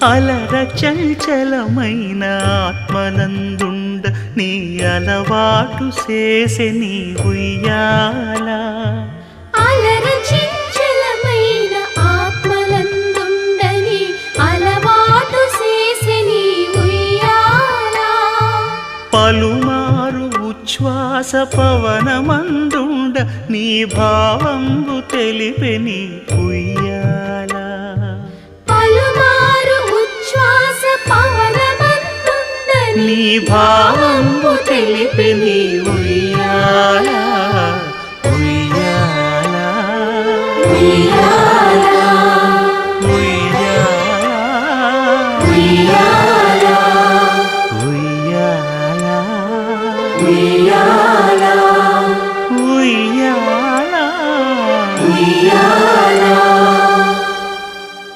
అలర చంచలమైన ఆత్మనందుండ నీ అలవాటు చేసే నీ ఉయ్యాల అలర చంచలమైన ఆత్మనందుండ నీ అలవాటు చేసే నీ ఉయ్యాల పలుమారు ఉచ్ఛ్వాస పవనమందుండ నీ భావంబు తెలిపే నీ ఉయ్యాల పలుమారు ఉచ్ఛ్వాస పవనమందుండ నీ భావంబు తెలిపే నీ ఉయ్యాల